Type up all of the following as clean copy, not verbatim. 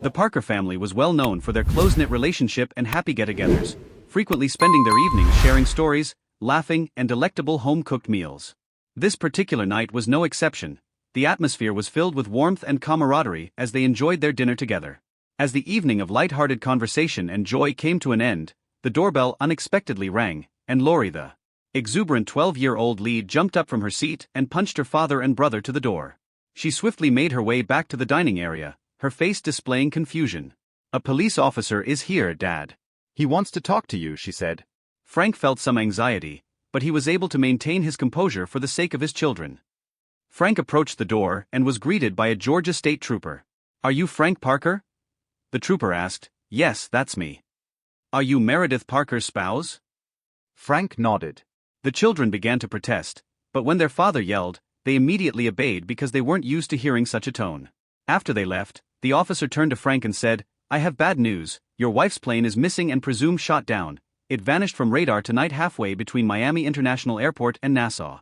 The Parker family was well known for their close-knit relationship and happy get-togethers, frequently spending their evenings sharing stories, laughing, and delectable home-cooked meals. This particular night was no exception. The atmosphere was filled with warmth and camaraderie as they enjoyed their dinner together. As the evening of light-hearted conversation and joy came to an end, the doorbell unexpectedly rang, and Lori, the exuberant 12-year-old lead, jumped up from her seat and punched her father and brother to the door. She swiftly made her way back to the dining area, her face displaying confusion. "A police officer is here, Dad. He wants to talk to you," she said. Frank felt some anxiety, but he was able to maintain his composure for the sake of his children. Frank approached the door and was greeted by a Georgia State Trooper. "Are you Frank Parker?" The trooper asked. "Yes, that's me." "Are you Meredith Parker's spouse?" Frank nodded. The children began to protest, but when their father yelled, they immediately obeyed because they weren't used to hearing such a tone. After they left, the officer turned to Frank and said, "I have bad news. Your wife's plane is missing and presumed shot down. It vanished from radar tonight halfway between Miami International Airport and Nassau."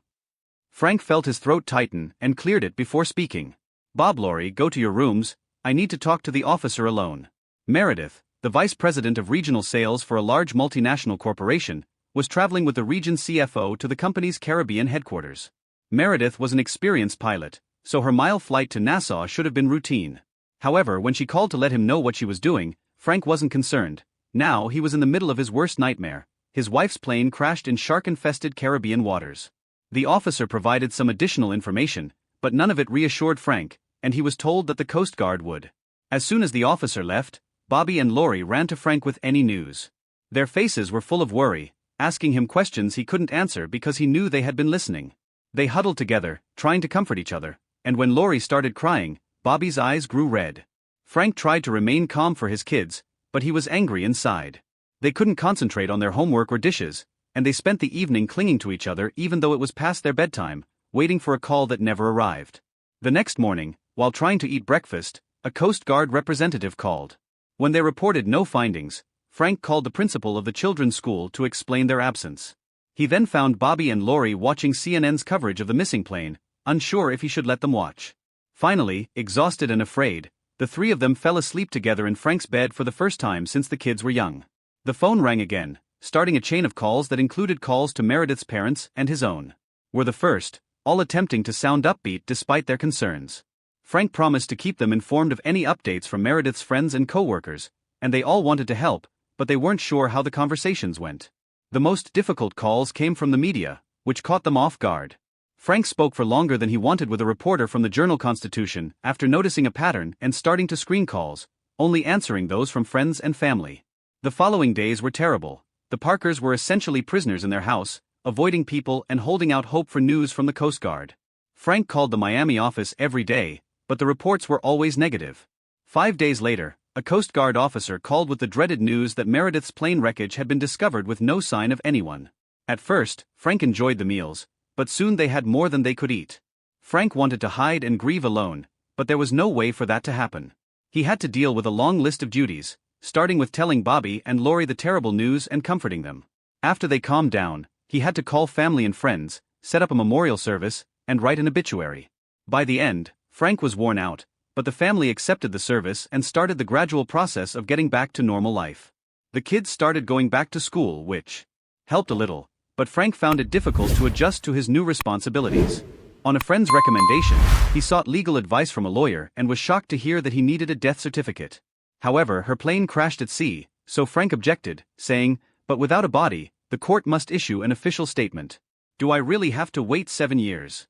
Frank felt his throat tighten and cleared it before speaking. "Bob, Lori, go to your rooms. I need to talk to the officer alone." Meredith, the vice president of regional sales for a large multinational corporation, was traveling with the region's CFO to the company's Caribbean headquarters. Meredith was an experienced pilot, so her mile flight to Nassau should have been routine. However, when she called to let him know what she was doing, Frank wasn't concerned. Now he was in the middle of his worst nightmare. His wife's plane crashed in shark-infested Caribbean waters. The officer provided some additional information, but none of it reassured Frank, and he was told that the Coast Guard would. As soon as the officer left, Bobby and Lori ran to Frank with any news. Their faces were full of worry, asking him questions he couldn't answer because he knew they had been listening. They huddled together, trying to comfort each other, and when Lori started crying, Bobby's eyes grew red. Frank tried to remain calm for his kids, but he was angry inside. They couldn't concentrate on their homework or dishes, and they spent the evening clinging to each other even though it was past their bedtime, waiting for a call that never arrived. The next morning, while trying to eat breakfast, a Coast Guard representative called. When they reported no findings, Frank called the principal of the children's school to explain their absence. He then found Bobby and Lori watching CNN's coverage of the missing plane, unsure if he should let them watch. Finally, exhausted and afraid, the three of them fell asleep together in Frank's bed for the first time since the kids were young. The phone rang again, starting a chain of calls that included calls to Meredith's parents and his own. Were the first, all attempting to sound upbeat despite their concerns. Frank promised to keep them informed of any updates from Meredith's friends and co-workers, and they all wanted to help, but they weren't sure how the conversations went. The most difficult calls came from the media, which caught them off guard. Frank spoke for longer than he wanted with a reporter from the Journal-Constitution after noticing a pattern and starting to screen calls, only answering those from friends and family. The following days were terrible. The Parkers were essentially prisoners in their house, avoiding people and holding out hope for news from the Coast Guard. Frank called the Miami office every day, but the reports were always negative. 5 days later, a Coast Guard officer called with the dreaded news that Meredith's plane wreckage had been discovered with no sign of anyone. At first, Frank enjoyed the meals, but soon they had more than they could eat. Frank wanted to hide and grieve alone, but there was no way for that to happen. He had to deal with a long list of duties, starting with telling Bobby and Lori the terrible news and comforting them. After they calmed down, he had to call family and friends, set up a memorial service, and write an obituary. By the end, Frank was worn out, but the family accepted the service and started the gradual process of getting back to normal life. The kids started going back to school, which helped a little, but Frank found it difficult to adjust to his new responsibilities. On a friend's recommendation, he sought legal advice from a lawyer and was shocked to hear that he needed a death certificate. However, her plane crashed at sea, so Frank objected, saying, "But without a body, the court must issue an official statement. Do I really have to wait 7 years?"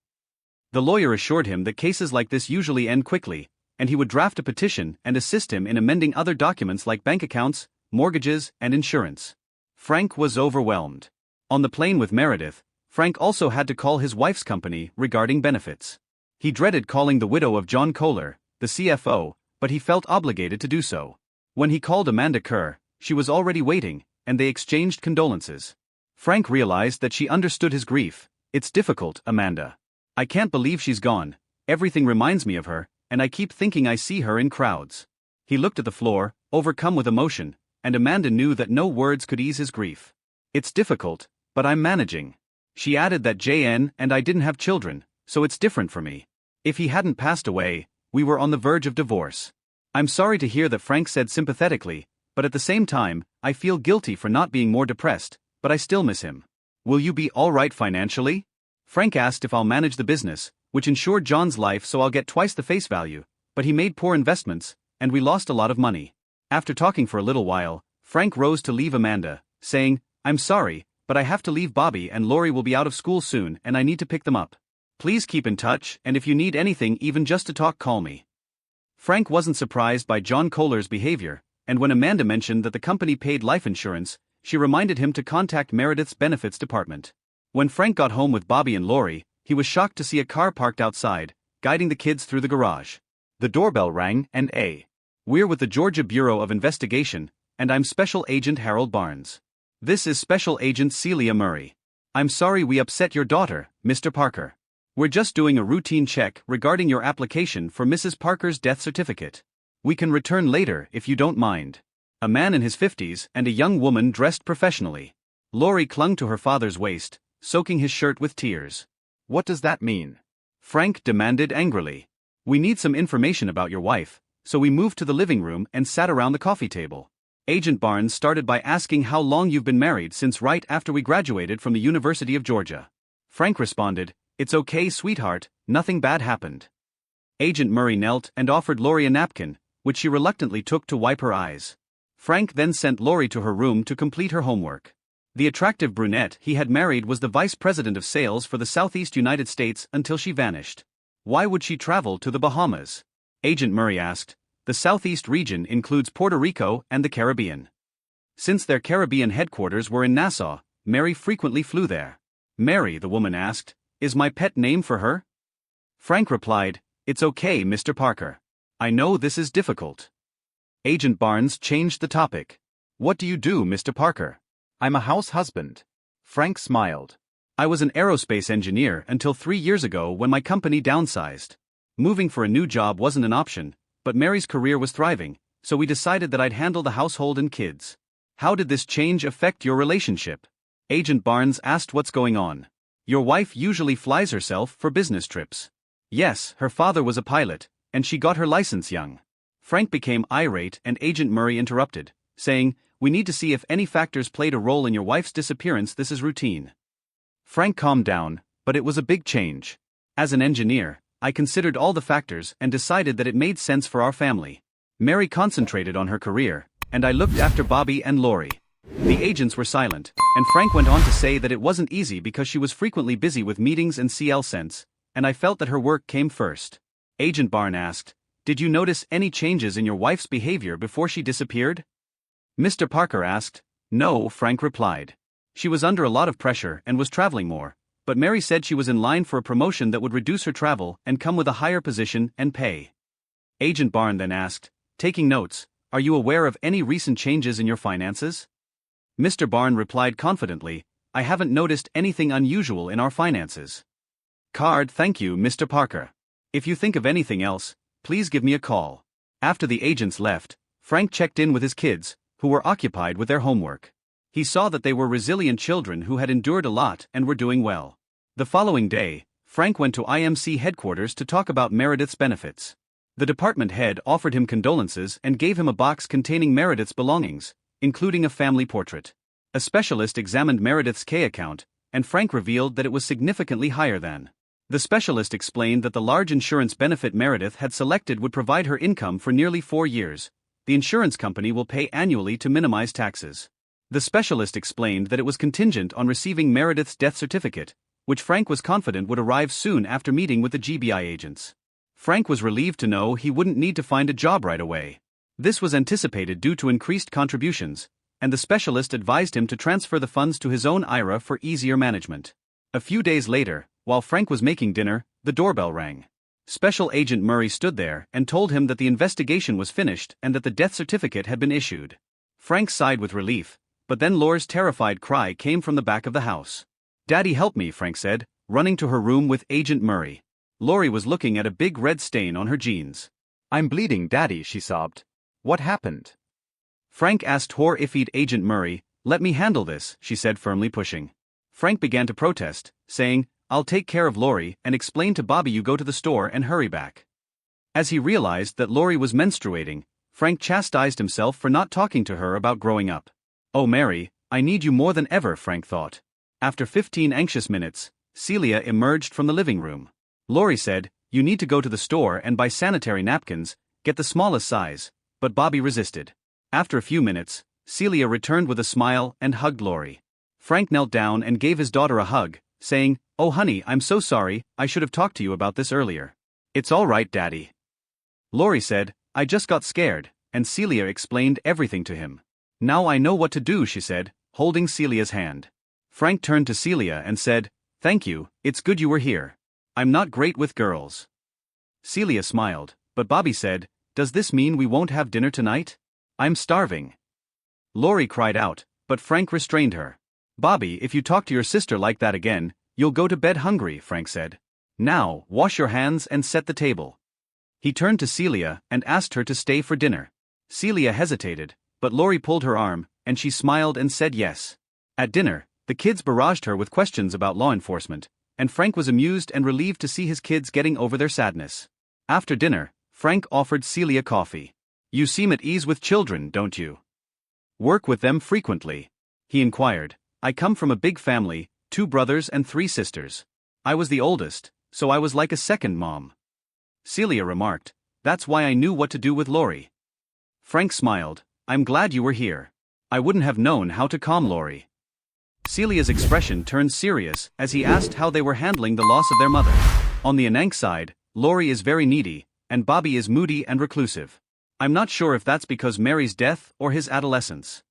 The lawyer assured him that cases like this usually end quickly, and he would draft a petition and assist him in amending other documents like bank accounts, mortgages, and insurance. Frank was overwhelmed. On the plane with Meredith, Frank also had to call his wife's company regarding benefits. He dreaded calling the widow of John Kohler, the CFO, but he felt obligated to do so. When he called Amanda Kerr, she was already waiting, and they exchanged condolences. Frank realized that she understood his grief. "It's difficult, Amanda. I can't believe she's gone. Everything reminds me of her, and I keep thinking I see her in crowds." He looked at the floor, overcome with emotion, and Amanda knew that no words could ease his grief. "It's difficult, but I'm managing." She added that JN and I didn't have children, so it's different for me. If he hadn't passed away, we were on the verge of divorce. I'm sorry to hear that, Frank said sympathetically, but at the same time, I feel guilty for not being more depressed, but I still miss him. Will you be all right financially? Frank asked if I'll manage the business, which insured John's life, so I'll get twice the face value, but he made poor investments, and we lost a lot of money. After talking for a little while, Frank rose to leave Amanda, saying, I'm sorry, but I have to leave. Bobby and Lori will be out of school soon and I need to pick them up. Please keep in touch, and if you need anything, even just to talk, call me. Frank wasn't surprised by John Kohler's behavior, and when Amanda mentioned that the company paid life insurance, she reminded him to contact Meredith's benefits department. When Frank got home with Bobby and Lori, he was shocked to see a car parked outside, guiding the kids through the garage. The doorbell rang, and We're with the Georgia Bureau of Investigation, and I'm Special Agent Harold Barnes. This is Special Agent Celia Murray. I'm sorry we upset your daughter, Mr. Parker. We're just doing a routine check regarding your application for Mrs. Parker's death certificate. We can return later if you don't mind. A man in his 50s and a young woman dressed professionally. Lori clung to her father's waist, soaking his shirt with tears. What does that mean? Frank demanded angrily. We need some information about your wife, so we moved to the living room and sat around the coffee table. Agent Barnes started by asking how long you've been married. Since right after we graduated from the University of Georgia. Frank responded, It's okay, sweetheart, nothing bad happened. Agent Murray knelt and offered Lori a napkin, which she reluctantly took to wipe her eyes. Frank then sent Lori to her room to complete her homework. The attractive brunette he had married was the vice president of sales for the Southeast United States until she vanished. Why would she travel to the Bahamas? Agent Murray asked. The Southeast region includes Puerto Rico and the Caribbean. Since their Caribbean headquarters were in Nassau, Mary frequently flew there. Mary, the woman asked, is my pet name for her? Frank replied, It's okay, Mr. Parker. I know this is difficult. Agent Barnes changed the topic. What do you do, Mr. Parker? I'm a house husband. Frank smiled. I was an aerospace engineer until 3 years ago when my company downsized. Moving for a new job wasn't an option, but Mary's career was thriving, so we decided that I'd handle the household and kids. How did this change affect your relationship? Agent Barnes asked. What's going on? Your wife usually flies herself for business trips. Yes, her father was a pilot, and she got her license young. Frank became irate and Agent Murray interrupted, saying, We need to see if any factors played a role in your wife's disappearance. This is routine. Frank calmed down, but it was a big change. As an engineer, I considered all the factors and decided that it made sense for our family. Mary concentrated on her career, and I looked after Bobby and Lori. The agents were silent, and Frank went on to say that it wasn't easy because she was frequently busy with meetings and CL cents, and I felt that her work came first. Agent Barnes asked, Did you notice any changes in your wife's behavior before she disappeared? Mr. Parker asked. No, Frank replied. She was under a lot of pressure and was traveling more, but Mary said she was in line for a promotion that would reduce her travel and come with a higher position and pay. Agent Barnes then asked, taking notes, Are you aware of any recent changes in your finances? Mr. Barnes replied confidently, I haven't noticed anything unusual in our finances. Thank you, Mr. Parker. If you think of anything else, please give me a call. After the agents left, Frank checked in with his kids, who were occupied with their homework. He saw that they were resilient children who had endured a lot and were doing well. The following day, Frank went to IMC headquarters to talk about Meredith's benefits. The department head offered him condolences and gave him a box containing Meredith's belongings, including a family portrait. A specialist examined Meredith's K account, and Frank revealed that it was significantly higher than. The specialist explained that the large insurance benefit Meredith had selected would provide her income for nearly 4 years. The insurance company will pay annually to minimize taxes. The specialist explained that it was contingent on receiving Meredith's death certificate, which Frank was confident would arrive soon after meeting with the GBI agents. Frank was relieved to know he wouldn't need to find a job right away. This was anticipated due to increased contributions, and the specialist advised him to transfer the funds to his own IRA for easier management. A few days later, while Frank was making dinner, the doorbell rang. Special Agent Murray stood there and told him that the investigation was finished and that the death certificate had been issued. Frank sighed with relief, but then Lori's terrified cry came from the back of the house. Daddy, help me, Frank said, running to her room with Agent Murray. Lori was looking at a big red stain on her jeans. I'm bleeding, Daddy, she sobbed. What happened? Frank asked horrified Agent Murray. Let me handle this, she said, firmly pushing. Frank began to protest, saying, I'll take care of Lori, and explain to Bobby you go to the store and hurry back. As he realized that Lori was menstruating, Frank chastised himself for not talking to her about growing up. Oh Mary, I need you more than ever, Frank thought. After 15 anxious minutes, Celia emerged from the living room. Lori said, "You need to go to the store and buy sanitary napkins, get the smallest size," but Bobby resisted. After a few minutes, Celia returned with a smile and hugged Lori. Frank knelt down and gave his daughter a hug, saying, "Oh honey, I'm so sorry, I should have talked to you about this earlier." "It's all right, Daddy." Lori said, "I just got scared," and Celia explained everything to him. "Now I know what to do," she said, holding Celia's hand. Frank turned to Celia and said, "Thank you, it's good you were here. I'm not great with girls." Celia smiled, but Bobby said, "Does this mean we won't have dinner tonight? I'm starving." Lori cried out, but Frank restrained her. "Bobby, if you talk to your sister like that again, you'll go to bed hungry," Frank said. "Now, wash your hands and set the table." He turned to Celia and asked her to stay for dinner. Celia hesitated, but Lori pulled her arm, and she smiled and said yes. At dinner, the kids barraged her with questions about law enforcement, and Frank was amused and relieved to see his kids getting over their sadness. After dinner, Frank offered Celia coffee. "You seem at ease with children, don't you? Work with them frequently?" he inquired. "I come from a big family, 2 brothers and 3 sisters. I was the oldest, so I was like a second mom." Celia remarked, "That's why I knew what to do with Lori." Frank smiled, "I'm glad you were here. I wouldn't have known how to calm Lori." Celia's expression turned serious as he asked how they were handling the loss of their mother. On the Anank side, Lori is very needy, and Bobby is moody and reclusive. "I'm not sure if that's because Mary's death or his adolescence.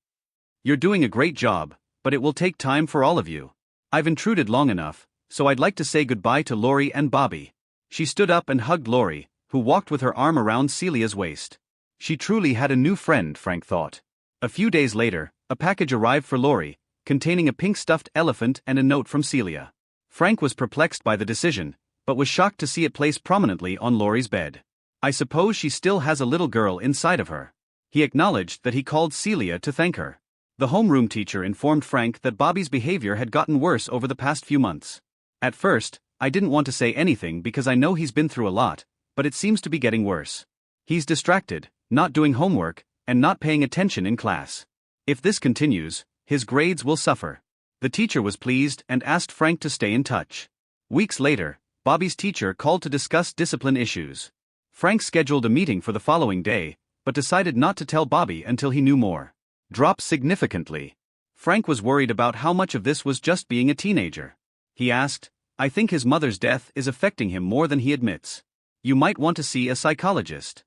You're doing a great job, but it will take time for all of you. I've intruded long enough, so I'd like to say goodbye to Lori and Bobby." She stood up and hugged Lori, who walked with her arm around Celia's waist. She truly had a new friend, Frank thought. A few days later, a package arrived for Lori, containing a pink stuffed elephant and a note from Celia. Frank was perplexed by the decision, but was shocked to see it placed prominently on Lori's bed. "I suppose she still has a little girl inside of her." He acknowledged that he called Celia to thank her. The homeroom teacher informed Frank that Bobby's behavior had gotten worse over the past few months. "At first, I didn't want to say anything because I know he's been through a lot, but it seems to be getting worse. He's distracted, not doing homework, and not paying attention in class. If this continues, his grades will suffer." The teacher was pleased and asked Frank to stay in touch. Weeks later, Bobby's teacher called to discuss discipline issues. Frank scheduled a meeting for the following day, but decided not to tell Bobby until he knew more. Dropped significantly. Frank was worried about how much of this was just being a teenager. He asked, "I think his mother's death is affecting him more than he admits. You might want to see a psychologist."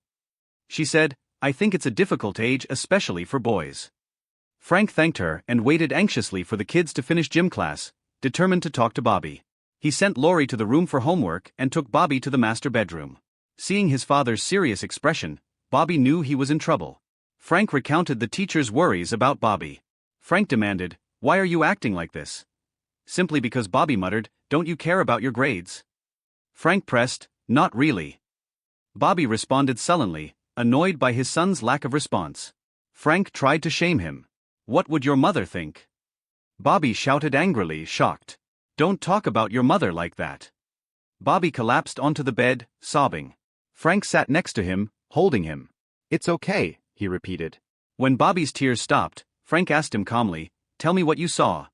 She said, "I think it's a difficult age, especially for boys." Frank thanked her and waited anxiously for the kids to finish gym class, determined to talk to Bobby. He sent Lori to the room for homework and took Bobby to the master bedroom. Seeing his father's serious expression, Bobby knew he was in trouble. Frank recounted the teacher's worries about Bobby. Frank demanded, "Why are you acting like this?" Simply because Bobby muttered, "Don't you care about your grades?" Frank pressed, "Not really." Bobby responded sullenly, annoyed by his son's lack of response. Frank tried to shame him. "What would your mother think?" Bobby shouted angrily, shocked. "Don't talk about your mother like that." Bobby collapsed onto the bed, sobbing. Frank sat next to him, holding him. "It's okay," he repeated. When Bobby's tears stopped, Frank asked him calmly, "Tell me what you saw."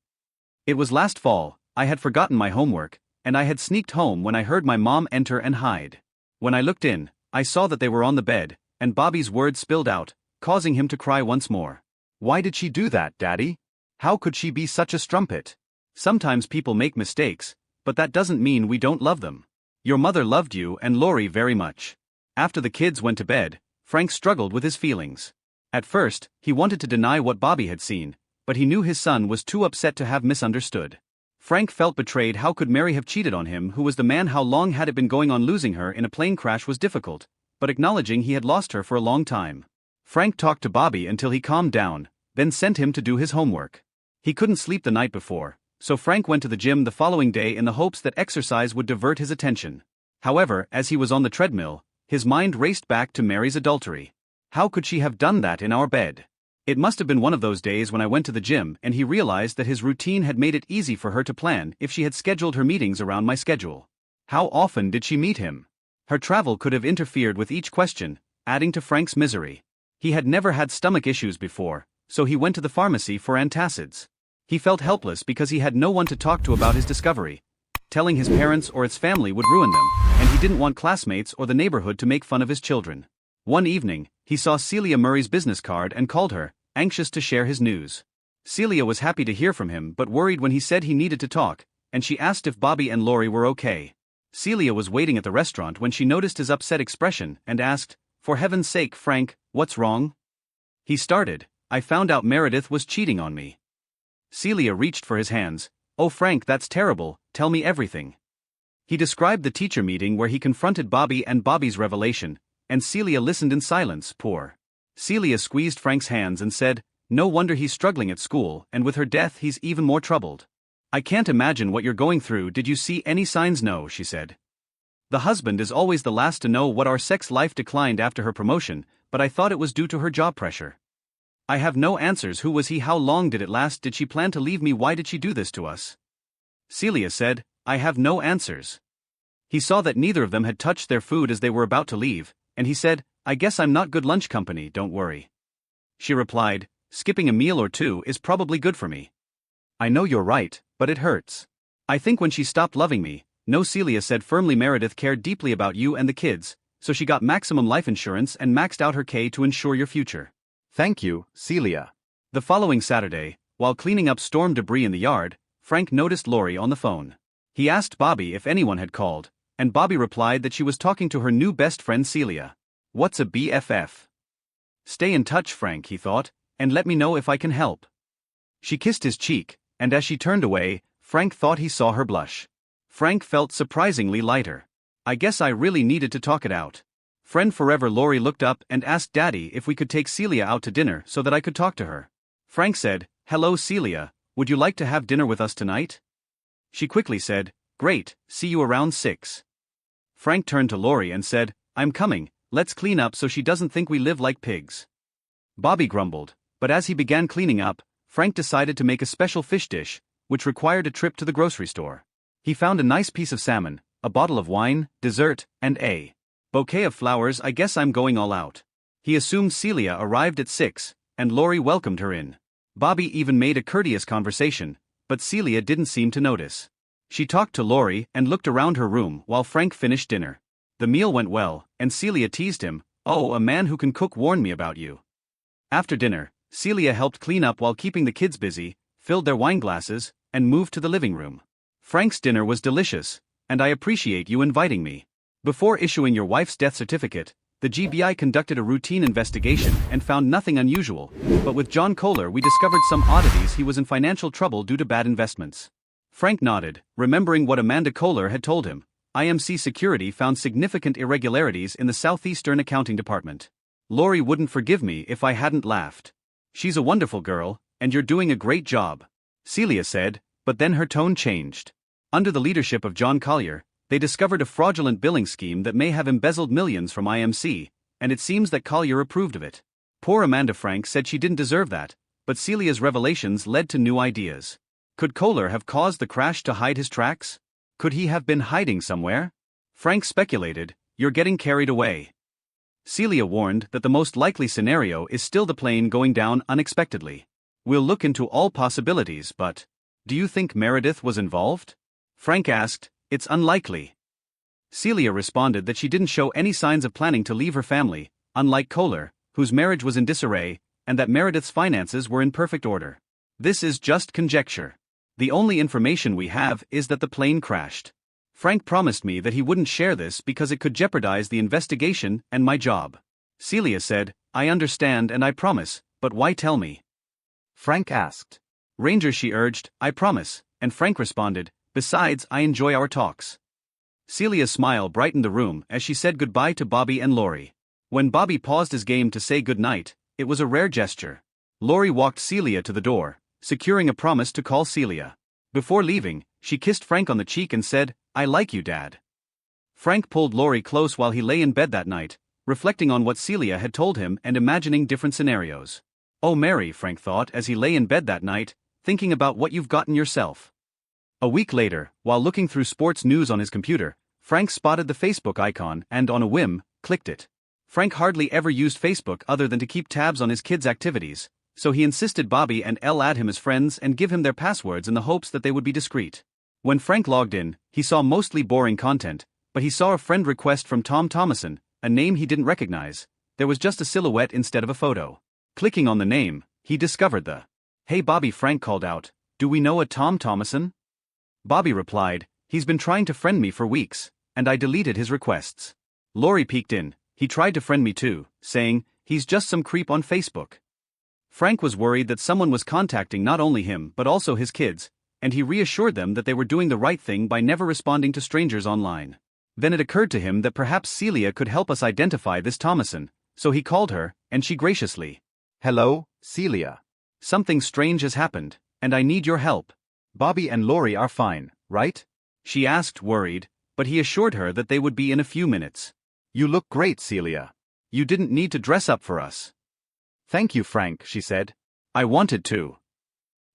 "It was last fall, I had forgotten my homework, and I had sneaked home when I heard my mom enter and hide. When I looked in, I saw that they were on the bed, and Bobby's words spilled out, causing him to cry once more. "Why did she do that, Daddy? How could she be such a strumpet?" "Sometimes people make mistakes, but that doesn't mean we don't love them. Your mother loved you and Lori very much." After the kids went to bed, Frank struggled with his feelings. At first, he wanted to deny what Bobby had seen, but he knew his son was too upset to have misunderstood. Frank felt betrayed. How could Mary have cheated on him, who was the man? How long had it been going on? Losing her in a plane crash was difficult, but acknowledging he had lost her for a long time. Frank talked to Bobby until he calmed down, then sent him to do his homework. He couldn't sleep the night before, so Frank went to the gym the following day in the hopes that exercise would divert his attention. However, as he was on the treadmill, his mind raced back to Mary's adultery. How could she have done that in our bed? It must have been one of those days when I went to the gym and he realized that his routine had made it easy for her to plan if she had scheduled her meetings around my schedule. How often did she meet him? Her travel could have interfered with each question, adding to Frank's misery. He had never had stomach issues before, so he went to the pharmacy for antacids. He felt helpless because he had no one to talk to about his discovery. Telling his parents or his family would ruin them, and he didn't want classmates or the neighborhood to make fun of his children. One evening, he saw Celia Murray's business card and called her, anxious to share his news. Celia was happy to hear from him but worried when he said he needed to talk, and she asked if Bobby and Lori were okay. Celia was waiting at the restaurant when she noticed his upset expression and asked, "For heaven's sake, Frank, what's wrong?" He started, "I found out Meredith was cheating on me." Celia reached for his hands. "Oh Frank, that's terrible, tell me everything." He described the teacher meeting where he confronted Bobby and Bobby's revelation, and Celia listened in silence. Poor. Celia squeezed Frank's hands and said, "No wonder he's struggling at school, and with her death he's even more troubled. I can't imagine what you're going through. Did you see any signs?" "No," she said. "The husband is always the last to know what our sex life declined after her promotion, but I thought it was due to her job pressure. I have no answers. Who was he? How long did it last? Did she plan to leave me? Why did she do this to us?" Celia said, "I have no answers." He saw that neither of them had touched their food as they were about to leave, and he said, "I guess I'm not good lunch company." "Don't worry." She replied, "Skipping a meal or two is probably good for me." "I know you're right, but it hurts. I think when she stopped loving me." "No," Celia said firmly, "Meredith cared deeply about you and the kids, so she got maximum life insurance and maxed out her K to ensure your future." Thank you, Celia. The following Saturday, while cleaning up storm debris in the yard, Frank noticed Lori on the phone. He asked Bobby if anyone had called, and Bobby replied that she was talking to her new best friend Celia. "What's a BFF?" "Stay in touch, Frank," he thought, "and let me know if I can help." She kissed his cheek, and as she turned away, Frank thought he saw her blush. Frank felt surprisingly lighter. "I guess I really needed to talk it out. Friend forever." Lori looked up and asked Daddy if we could take Celia out to dinner so that I could talk to her. Frank said, "Hello Celia, would you like to have dinner with us tonight?" She quickly said, "Great, see you around 6. Frank turned to Lori and said, "I'm coming, let's clean up so she doesn't think we live like pigs." Bobby grumbled, but as he began cleaning up, Frank decided to make a special fish dish, which required a trip to the grocery store. He found a nice piece of salmon, a bottle of wine, dessert, and a bouquet of flowers. "I guess I'm going all out." He assumed Celia arrived at 6, and Lori welcomed her in. Bobby even made a courteous conversation, but Celia didn't seem to notice. She talked to Lori and looked around her room while Frank finished dinner. The meal went well, and Celia teased him, "Oh, a man who can cook warned me about you." After dinner, Celia helped clean up while keeping the kids busy, filled their wine glasses, and moved to the living room. "Frank's dinner was delicious, and I appreciate you inviting me." Before issuing your wife's death certificate, the GBI conducted a routine investigation and found nothing unusual, but with John Kohler we discovered some oddities. He was in financial trouble due to bad investments. Frank nodded, remembering what Amanda Kohler had told him. IMC Security found significant irregularities in the Southeastern Accounting Department. "Lori wouldn't forgive me if I hadn't laughed. She's a wonderful girl, and you're doing a great job," Celia said, but then her tone changed. Under the leadership of John Collier, they discovered a fraudulent billing scheme that may have embezzled millions from IMC, and it seems that Collier approved of it. Poor Amanda. Frank said she didn't deserve that, but Celia's revelations led to new ideas. Could Kohler have caused the crash to hide his tracks? Could he have been hiding somewhere? Frank speculated, "You're getting carried away." Celia warned that the most likely scenario is still the plane going down unexpectedly. "We'll look into all possibilities, but do you think Meredith was involved?" Frank asked. "It's unlikely." Celia responded that she didn't show any signs of planning to leave her family, unlike Kohler, whose marriage was in disarray, and that Meredith's finances were in perfect order. "This is just conjecture. The only information we have is that the plane crashed. Frank promised me that he wouldn't share this because it could jeopardize the investigation and my job." Celia said, "I understand and I promise, but why tell me?" Frank asked. "Ranger," she urged, "I promise," and Frank responded, "Besides, I enjoy our talks." Celia's smile brightened the room as she said goodbye to Bobby and Lori. When Bobby paused his game to say goodnight, it was a rare gesture. Lori walked Celia to the door, securing a promise to call Celia. Before leaving, she kissed Frank on the cheek and said, "I like you, Dad." Frank pulled Lori close while he lay in bed that night, reflecting on what Celia had told him and imagining different scenarios. "Oh Mary," Frank thought as he lay in bed that night, thinking about what you've gotten yourself. A week later, while looking through sports news on his computer, Frank spotted the Facebook icon and, on a whim, clicked it. Frank hardly ever used Facebook other than to keep tabs on his kids' activities, so he insisted Bobby and Elle add him as friends and give him their passwords in the hopes that they would be discreet. When Frank logged in, he saw mostly boring content, but he saw a friend request from Tom Thomason, a name he didn't recognize. There was just a silhouette instead of a photo. Clicking on the name, he discovered the "Hey Bobby," Frank called out. "Do we know a Tom Thomason?" Bobby replied, "He's been trying to friend me for weeks, and I deleted his requests." Lori peeked in. "He tried to friend me too, saying, he's just some creep on Facebook." Frank was worried that someone was contacting not only him but also his kids, and he reassured them that they were doing the right thing by never responding to strangers online. Then it occurred to him that perhaps Celia could help us identify this Thomason, so he called her, and she graciously, "Hello, Celia. "Something strange has happened, and I need your help." Bobby and Lori are fine, right?" she asked, worried, but he assured her that they would be in a few minutes. "You look great, Celia." "You didn't need to dress up for us." "Thank you, Frank," she said. "I wanted to."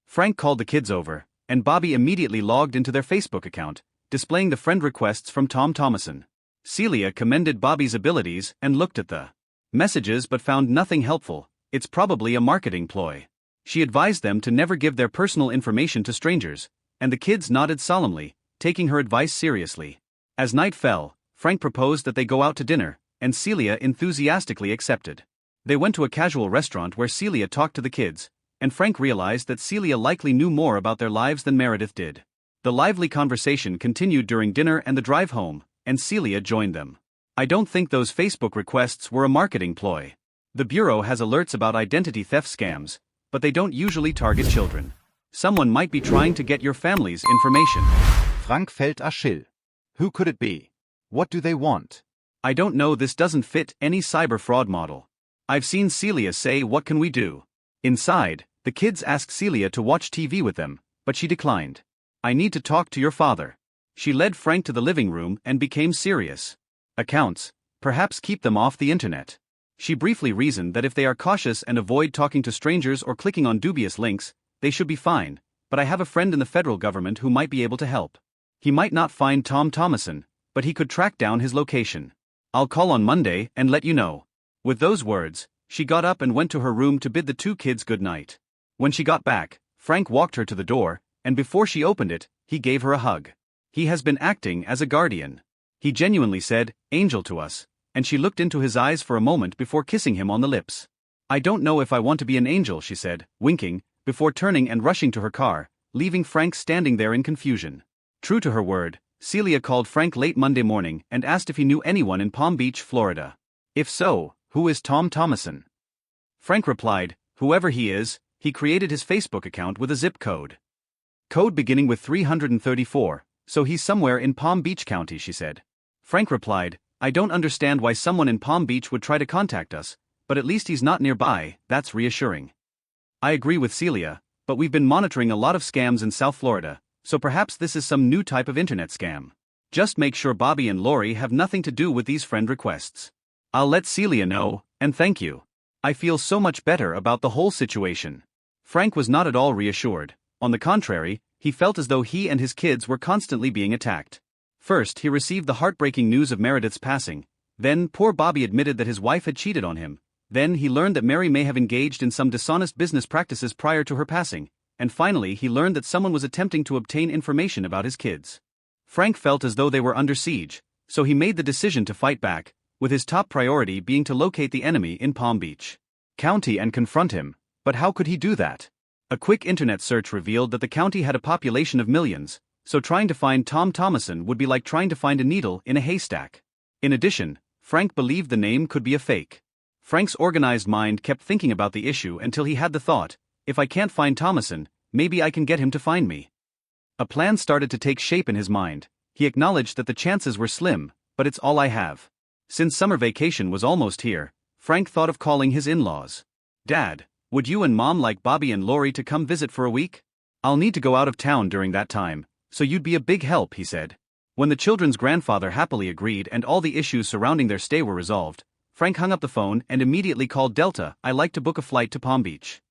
Frank called the kids over, and Bobby immediately logged into their Facebook account, displaying the friend requests from Tom Thomason. Celia commended Bobby's abilities and looked at the messages but found nothing helpful. "It's probably a marketing ploy." She advised them to never give their personal information to strangers, and the kids nodded solemnly, taking her advice seriously. As night fell, Frank proposed that they go out to dinner, and Celia enthusiastically accepted. They went to a casual restaurant where Celia talked to the kids, and Frank realized that Celia likely knew more about their lives than Meredith did. The lively conversation continued during dinner and the drive home, and Celia joined them. "I don't think those Facebook requests were a marketing ploy. The Bureau has alerts about identity theft scams, but they don't usually target children. Someone might be trying to get your family's information." Frank fällt Achille. Who could it be? What do they want? "I don't know, this doesn't fit any cyber fraud model. I've seen Celia say, 'What can we do?'" Inside, the kids asked Celia to watch TV with them, but she declined. "I need to talk to your father." She led Frank to the living room and became serious. "Accounts, perhaps keep them off the internet." She briefly reasoned that if they are cautious and avoid talking to strangers or clicking on dubious links, they should be fine, "But I have a friend in the federal government who might be able to help. He might not find Tom Thomason, but he could track down his location. I'll call on Monday and let you know." With those words, she got up and went to her room to bid the two kids good night. When she got back, Frank walked her to the door, and before she opened it, he gave her a hug. "He has been acting as a guardian," he genuinely said, "angel to us," and she looked into his eyes for a moment before kissing him on the lips. "I don't know if I want to be an angel," she said, winking, before turning and rushing to her car, leaving Frank standing there in confusion. True to her word, Celia called Frank late Monday morning and asked if he knew anyone in Palm Beach, Florida. If so, who is Tom Thomason? Frank replied, "Whoever he is, he created his Facebook account with a zip code. Code beginning with 334, so he's somewhere in Palm Beach County," she said. Frank replied, "I don't understand why someone in Palm Beach would try to contact us, but at least he's not nearby, that's reassuring." "I agree with Celia, but we've been monitoring a lot of scams in South Florida, so perhaps this is some new type of internet scam. Just make sure Bobby and Lori have nothing to do with these friend requests. I'll let Celia know, and thank you. I feel so much better about the whole situation." Frank was not at all reassured. On the contrary, he felt as though he and his kids were constantly being attacked. First, he received the heartbreaking news of Meredith's passing. Then, poor Bobby admitted that his wife had cheated on him. Then, he learned that Mary may have engaged in some dishonest business practices prior to her passing. And finally, he learned that someone was attempting to obtain information about his kids. Frank felt as though they were under siege, so he made the decision to fight back, with his top priority being to locate the enemy in Palm Beach County and confront him. But how could he do that? A quick internet search revealed that the county had a population of millions, so trying to find Tom Thomason would be like trying to find a needle in a haystack. In addition, Frank believed the name could be a fake. Frank's organized mind kept thinking about the issue until he had the thought, if I can't find Thomason, maybe I can get him to find me. A plan started to take shape in his mind. He acknowledged that the chances were slim, but it's all I have. Since summer vacation was almost here, Frank thought of calling his in-laws. "Dad, would you and Mom like Bobby and Lori to come visit for a week? I'll need to go out of town during that time, so you'd be a big help," he said. When the children's grandfather happily agreed and all the issues surrounding their stay were resolved, Frank hung up the phone and immediately called Delta. "I'd like to book a flight to Palm Beach."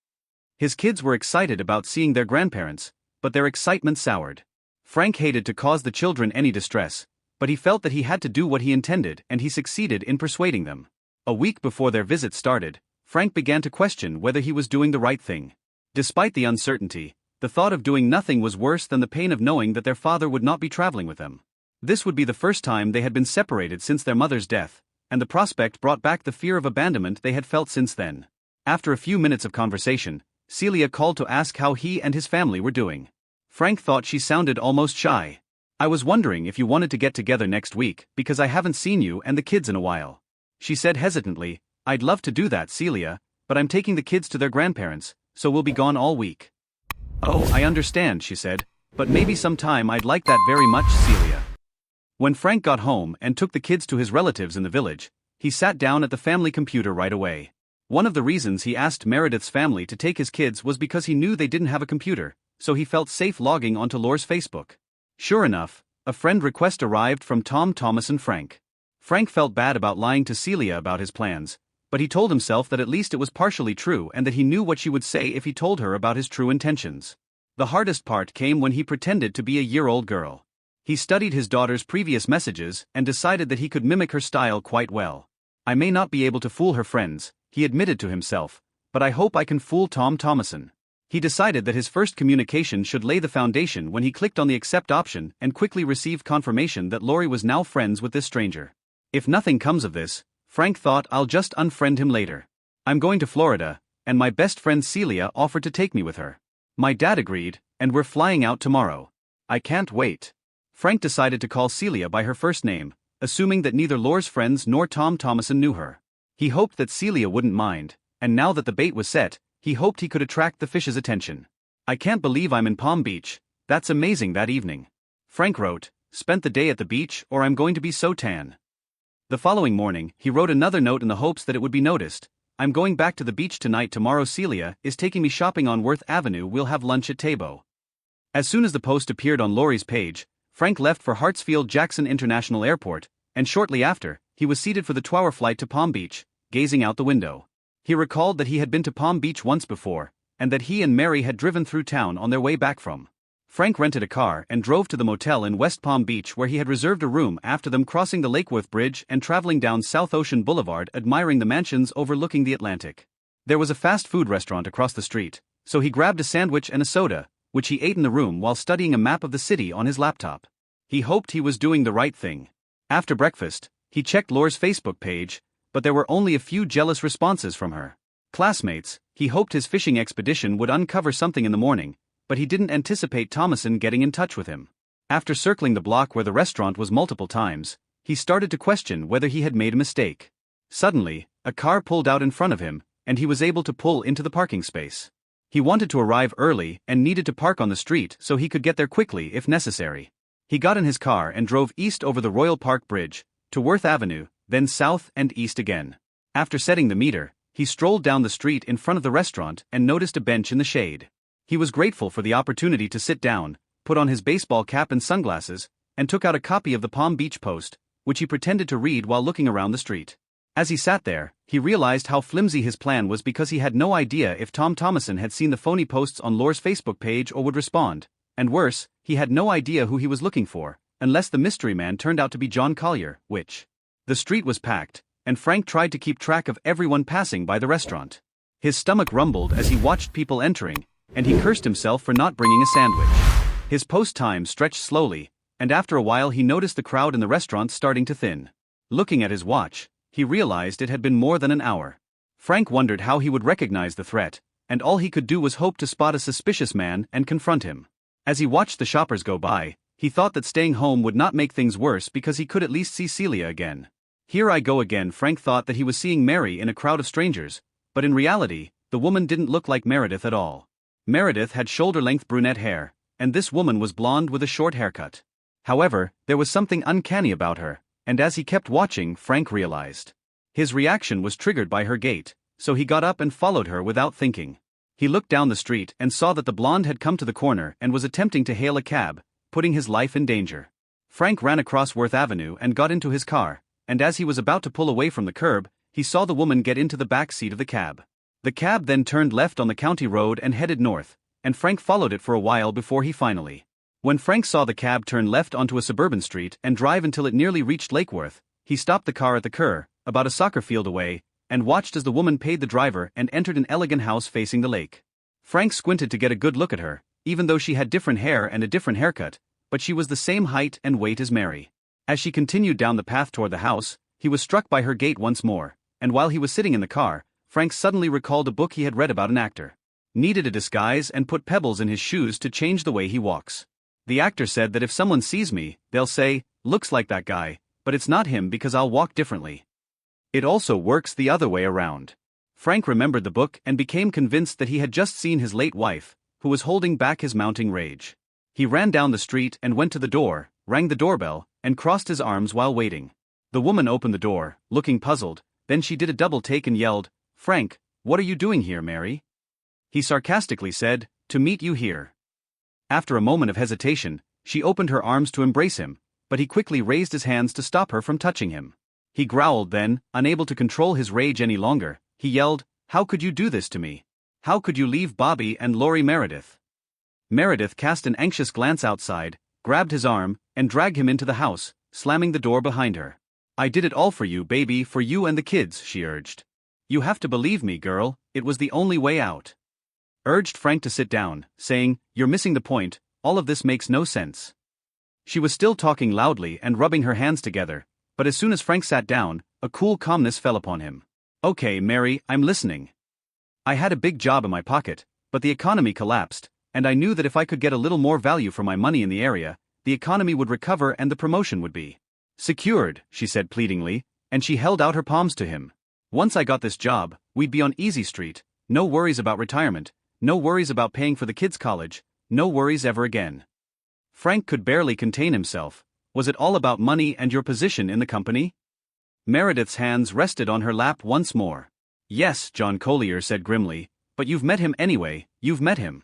His kids were excited about seeing their grandparents, but their excitement soured. Frank hated to cause the children any distress, But he felt that he had to do what he intended, and he succeeded in persuading them. A week before their visit started, Frank began to question whether he was doing the right thing. Despite the uncertainty, the thought of doing nothing was worse than the pain of knowing that their father would not be traveling with them. This would be the first time they had been separated since their mother's death, and the prospect brought back the fear of abandonment they had felt since then. After a few minutes of conversation, Celia called to ask how he and his family were doing. Frank thought she sounded almost shy. "I was wondering if you wanted to get together next week, because I haven't seen you and the kids in a while," she said hesitantly. "I'd love to do that, Celia, but I'm taking the kids to their grandparents, so we'll be gone all week." "Oh, I understand," she said, "but maybe sometime I'd like that very much, Celia." When Frank got home and took the kids to his relatives in the village, he sat down at the family computer right away. One of the reasons he asked Meredith's family to take his kids was because he knew they didn't have a computer, so he felt safe logging onto Laura's Facebook. Sure enough, a friend request arrived from Tom Thomas and Frank. Frank felt bad about lying to Celia about his plans, but he told himself that at least it was partially true and that he knew what she would say if he told her about his true intentions. The hardest part came when he pretended to be a year-old girl. He studied his daughter's previous messages and decided that he could mimic her style quite well. "I may not be able to fool her friends," he admitted to himself, "but I hope I can fool Tom Thomason." He decided that his first communication should lay the foundation when he clicked on the accept option and quickly received confirmation that Lori was now friends with this stranger. If nothing comes of this, Frank thought, I'll just unfriend him later. I'm going to Florida, and my best friend Celia offered to take me with her. My dad agreed, and we're flying out tomorrow. I can't wait. Frank decided to call Celia by her first name, assuming that neither Laura's friends nor Tom Thomason knew her. He hoped that Celia wouldn't mind, and now that the bait was set, he hoped he could attract the fish's attention. "I can't believe I'm in Palm Beach. That's amazing that evening." Frank wrote, "Spent the day at the beach or I'm going to be so tan." The following morning, he wrote another note in the hopes that it would be noticed. "I'm going back to the beach tonight. Tomorrow Celia is taking me shopping on Worth Avenue. We'll have lunch at Tabo." As soon as the post appeared on Lori's page, Frank left for Hartsfield-Jackson International Airport, and shortly after, he was seated for the 2-hour flight to Palm Beach, gazing out the window. He recalled that he had been to Palm Beach once before, and that he and Mary had driven through town on their way back from. Frank rented a car and drove to the motel in West Palm Beach where he had reserved a room after them crossing the Lake Worth Bridge and traveling down South Ocean Boulevard admiring the mansions overlooking the Atlantic. There was a fast food restaurant across the street, so he grabbed a sandwich and a soda, which he ate in the room while studying a map of the city on his laptop. He hoped he was doing the right thing. After breakfast, he checked Laura's Facebook page, but there were only a few jealous responses from her classmates. He hoped his fishing expedition would uncover something in the morning, but he didn't anticipate Thomason getting in touch with him. After circling the block where the restaurant was multiple times, he started to question whether he had made a mistake. Suddenly, a car pulled out in front of him, and he was able to pull into the parking space. He wanted to arrive early and needed to park on the street so he could get there quickly if necessary. He got in his car and drove east over the Royal Park Bridge, to Worth Avenue, then south and east again. After setting the meter, he strolled down the street in front of the restaurant and noticed a bench in the shade. He was grateful for the opportunity to sit down, put on his baseball cap and sunglasses, and took out a copy of the Palm Beach Post, which he pretended to read while looking around the street. As he sat there, he realized how flimsy his plan was because he had no idea if Tom Thomason had seen the phony posts on Laura's Facebook page or would respond, and worse, he had no idea who he was looking for, unless the mystery man turned out to be John Collier, which. The street was packed, and Frank tried to keep track of everyone passing by the restaurant. His stomach rumbled as he watched people entering, and he cursed himself for not bringing a sandwich. His post time stretched slowly, and after a while he noticed the crowd in the restaurant starting to thin. Looking at his watch, he realized it had been more than an hour. Frank wondered how he would recognize the threat, and all he could do was hope to spot a suspicious man and confront him. As he watched the shoppers go by, he thought that staying home would not make things worse because he could at least see Celia again. Here I go again. Frank thought that he was seeing Mary in a crowd of strangers, but in reality, the woman didn't look like Meredith at all. Meredith had shoulder-length brunette hair, and this woman was blonde with a short haircut. However, there was something uncanny about her, and as he kept watching, Frank realized. His reaction was triggered by her gait, so he got up and followed her without thinking. He looked down the street and saw that the blonde had come to the corner and was attempting to hail a cab, putting his life in danger. Frank ran across Worth Avenue and got into his car, and as he was about to pull away from the curb, he saw the woman get into the back seat of the cab. The cab then turned left on the county road and headed north, and Frank followed it for a while before he finally When Frank saw the cab turn left onto a suburban street and drive until it nearly reached Lakeworth, he stopped the car at the Cur, about a soccer field away, and watched as the woman paid the driver and entered an elegant house facing the lake. Frank squinted to get a good look at her, even though she had different hair and a different haircut, but she was the same height and weight as Mary. As she continued down the path toward the house, he was struck by her gait once more, and while he was sitting in the car, Frank suddenly recalled a book he had read about an actor. Needed a disguise and put pebbles in his shoes to change the way he walks. The actor said that if someone sees me, they'll say, looks like that guy, but it's not him because I'll walk differently. It also works the other way around. Frank remembered the book and became convinced that he had just seen his late wife, who was holding back his mounting rage. He ran down the street and went to the door, rang the doorbell, and crossed his arms while waiting. The woman opened the door, looking puzzled, then she did a double take and yelled, "Frank, what are you doing here, Mary?" He sarcastically said, "To meet you here." After a moment of hesitation, she opened her arms to embrace him, but he quickly raised his hands to stop her from touching him. He growled then, unable to control his rage any longer, he yelled, "How could you do this to me? How could you leave Bobby and Laurie Meredith?" Meredith cast an anxious glance outside, grabbed his arm, and dragged him into the house, slamming the door behind her. "I did it all for you, baby, for you and the kids," she urged. "You have to believe me, girl, it was the only way out." Urged Frank to sit down, saying, "You're missing the point, all of this makes no sense." She was still talking loudly and rubbing her hands together, but as soon as Frank sat down, a cool calmness fell upon him. "Okay, Mary, I'm listening. I had a big job in my pocket, but the economy collapsed, and I knew that if I could get a little more value for my money in the area, the economy would recover and the promotion would be secured," she said pleadingly, and she held out her palms to him. "Once I got this job, we'd be on Easy Street, no worries about retirement, no worries about paying for the kids' college, no worries ever again." Frank could barely contain himself. Was it all about money and your position in the company? Meredith's hands rested on her lap once more. "Yes," John Collier said grimly, "but you've met him anyway, you've met him."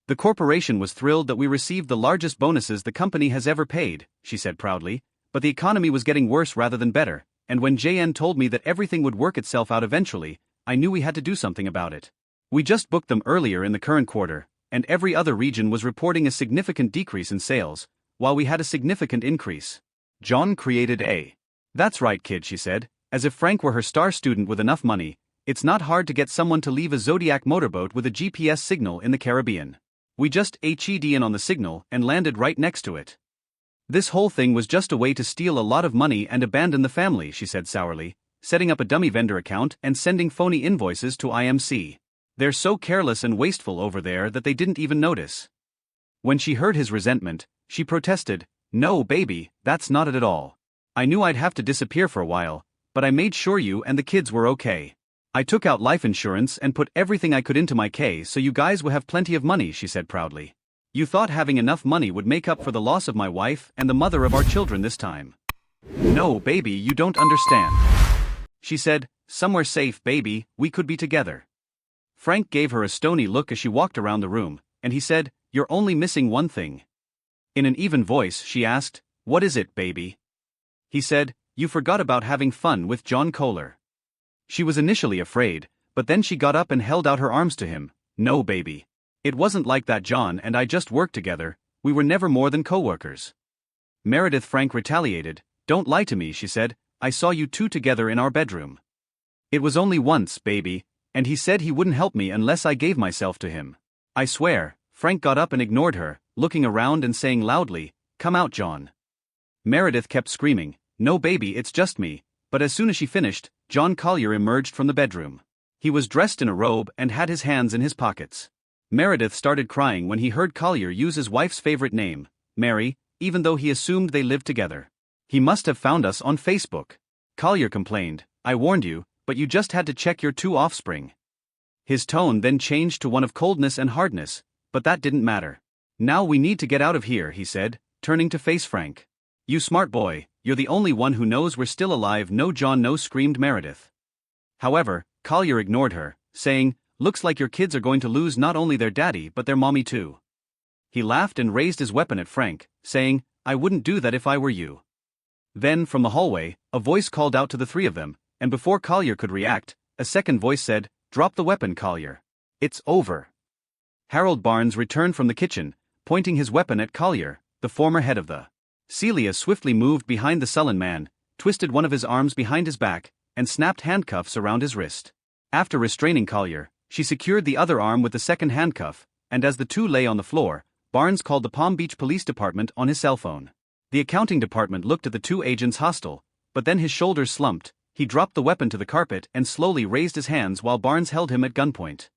"The corporation was thrilled that we received the largest bonuses the company has ever paid," she said proudly, "but the economy was getting worse rather than better, and when JN told me that everything would work itself out eventually, I knew we had to do something about it. We just booked them earlier in the current quarter, and every other region was reporting a significant decrease in sales, while we had a significant increase." John created a. "That's right, kid," she said, as if Frank were her star student with enough money. "It's not hard to get someone to leave a Zodiac motorboat with a GPS signal in the Caribbean. We just HED in on the signal and landed right next to it. This whole thing was just a way to steal a lot of money and abandon the family," she said sourly, setting up a dummy vendor account and sending phony invoices to IMC. "They're so careless and wasteful over there that they didn't even notice." When she heard his resentment, she protested, "No, baby, that's not it at all. I knew I'd have to disappear for a while, but I made sure you and the kids were okay. I took out life insurance and put everything I could into my case so you guys would have plenty of money," she said proudly. "You thought having enough money would make up for the loss of my wife and the mother of our children this time. No, baby, you don't understand," she said. "Somewhere safe, baby, we could be together." Frank gave her a stony look as she walked around the room, and he said, "You're only missing one thing." In an even voice, she asked, "What is it, baby?" He said, "You forgot about having fun with John Kohler." She was initially afraid, but then she got up and held out her arms to him. "No, baby. It wasn't like that. John and I just worked together, we were never more than co-workers." Meredith Frank retaliated. "Don't lie to me," she said, "I saw you two together in our bedroom." "It was only once, baby, and he said he wouldn't help me unless I gave myself to him. I swear." Frank got up and ignored her, looking around and saying loudly, "Come out, John." Meredith kept screaming, "No, baby, it's just me," but as soon as she finished, John Collier emerged from the bedroom. He was dressed in a robe and had his hands in his pockets. Meredith started crying when he heard Collier use his wife's favorite name, Mary, even though he assumed they lived together. "He must have found us on Facebook," Collier complained. "I warned you, but you just had to check your two offspring." His tone then changed to one of coldness and hardness, but that didn't matter. "Now we need to get out of here," he said, turning to face Frank. "You smart boy, you're the only one who knows we're still alive." "No, John, no," screamed Meredith. However, Collier ignored her, saying, "Looks like your kids are going to lose not only their daddy but their mommy too." He laughed and raised his weapon at Frank, saying, "I wouldn't do that if I were you." Then, from the hallway, a voice called out to the three of them, and before Collier could react, a second voice said, "Drop the weapon, Collier. It's over." Harold Barnes returned from the kitchen, pointing his weapon at Collier, the former head of the. Celia swiftly moved behind the sullen man, twisted one of his arms behind his back, and snapped handcuffs around his wrist. After restraining Collier, she secured the other arm with the second handcuff, and as the two lay on the floor, Barnes called the Palm Beach Police Department on his cell phone. The accounting department looked at the two agents hostile, but then his shoulders slumped, he dropped the weapon to the carpet and slowly raised his hands while Barnes held him at gunpoint.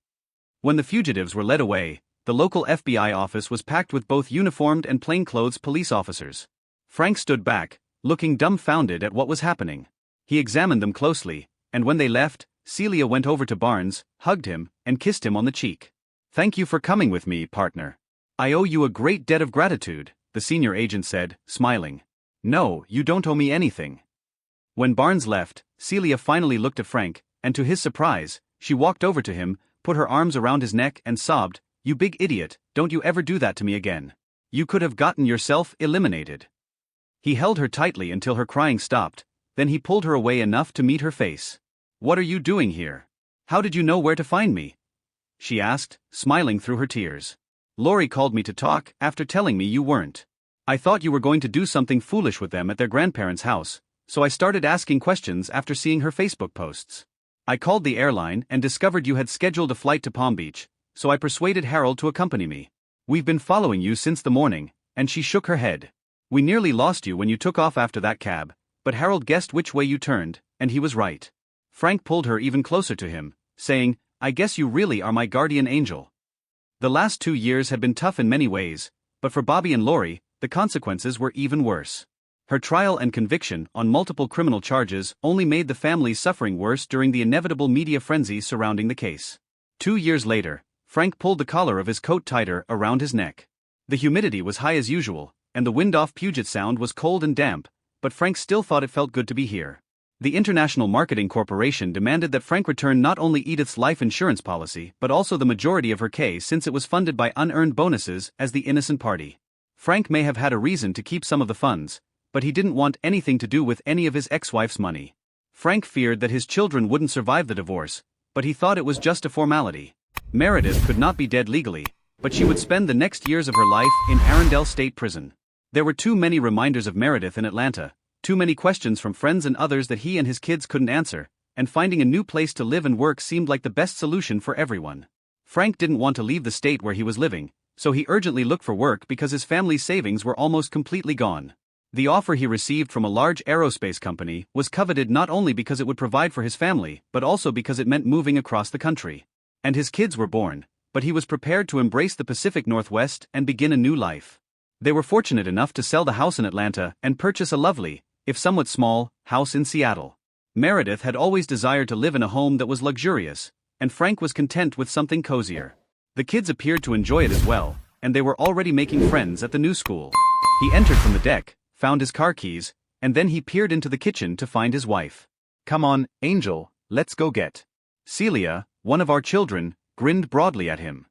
When the fugitives were led away, the local FBI office was packed with both uniformed and plainclothes police officers. Frank stood back, looking dumbfounded at what was happening. He examined them closely, and when they left, Celia went over to Barnes, hugged him, and kissed him on the cheek. "Thank you for coming with me, partner. I owe you a great debt of gratitude," the senior agent said, smiling. "No, you don't owe me anything." When Barnes left, Celia finally looked at Frank, and to his surprise, she walked over to him, put her arms around his neck and sobbed, "You big idiot, don't you ever do that to me again. You could have gotten yourself eliminated." He held her tightly until her crying stopped, then he pulled her away enough to meet her face. "What are you doing here? How did you know where to find me?" she asked, smiling through her tears. "Lori called me to talk after telling me you weren't. I thought you were going to do something foolish with them at their grandparents' house, so I started asking questions after seeing her Facebook posts. I called the airline and discovered you had scheduled a flight to Palm Beach, so I persuaded Harold to accompany me. We've been following you since the morning," and she shook her head. "We nearly lost you when you took off after that cab, but Harold guessed which way you turned, and he was right." Frank pulled her even closer to him, saying, "I guess you really are my guardian angel." The last 2 years had been tough in many ways, but for Bobby and Lori, the consequences were even worse. Her trial and conviction on multiple criminal charges only made the family's suffering worse during the inevitable media frenzy surrounding the case. 2 years later, Frank pulled the collar of his coat tighter around his neck. The humidity was high as usual, and the wind off Puget Sound was cold and damp, but Frank still thought it felt good to be here. The International Marketing Corporation demanded that Frank return not only Edith's life insurance policy but also the majority of her case since it was funded by unearned bonuses as the innocent party. Frank may have had a reason to keep some of the funds, but he didn't want anything to do with any of his ex-wife's money. Frank feared that his children wouldn't survive the divorce, but he thought it was just a formality. Meredith could not be dead legally, but she would spend the next years of her life in Arundel State Prison. There were too many reminders of Meredith in Atlanta, too many questions from friends and others that he and his kids couldn't answer, and finding a new place to live and work seemed like the best solution for everyone. Frank didn't want to leave the state where he was living, so he urgently looked for work because his family's savings were almost completely gone. The offer he received from a large aerospace company was coveted not only because it would provide for his family but also because it meant moving across the country. And his kids were born, but he was prepared to embrace the Pacific Northwest and begin a new life. They were fortunate enough to sell the house in Atlanta and purchase a lovely, if somewhat small, house in Seattle. Meredith had always desired to live in a home that was luxurious, and Frank was content with something cozier. The kids appeared to enjoy it as well, and they were already making friends at the new school. He entered from the deck, found his car keys, and then he peered into the kitchen to find his wife. "Come on, Angel, let's go get." Celia, one of our children, grinned broadly at him.